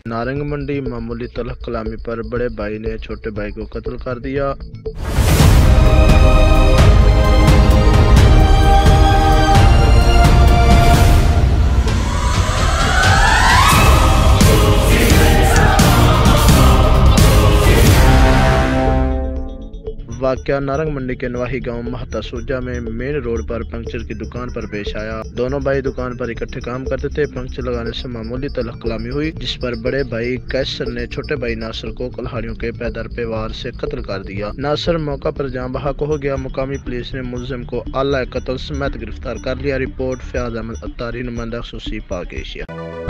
नारंग मंडी मामूली तलख कलामी पर बड़े भाई ने छोटे भाई को कत्ल कर दिया। वाकया नारंग मंडी के नवाही गांव मेहता सोजा में मेन रोड पर पंक्चर की दुकान पर पेश आया। दोनों भाई दुकान पर इकट्ठे काम करते थे। पंक्चर लगाने से मामूली तलख कलामी हुई, जिस पर बड़े भाई कैसर ने छोटे भाई नासिर को कुल्हाड़ियों के पैदर पे वार से कत्ल कर दिया। नासिर मौका पर जान बहक हो गया। मुकामी पुलिस ने मुलजिम को आला कत्ल समेत गिरफ्तार कर लिया। रिपोर्ट फयाज अहमद अत्तारी, नुमाइंदा खसूसी पाक एशिया।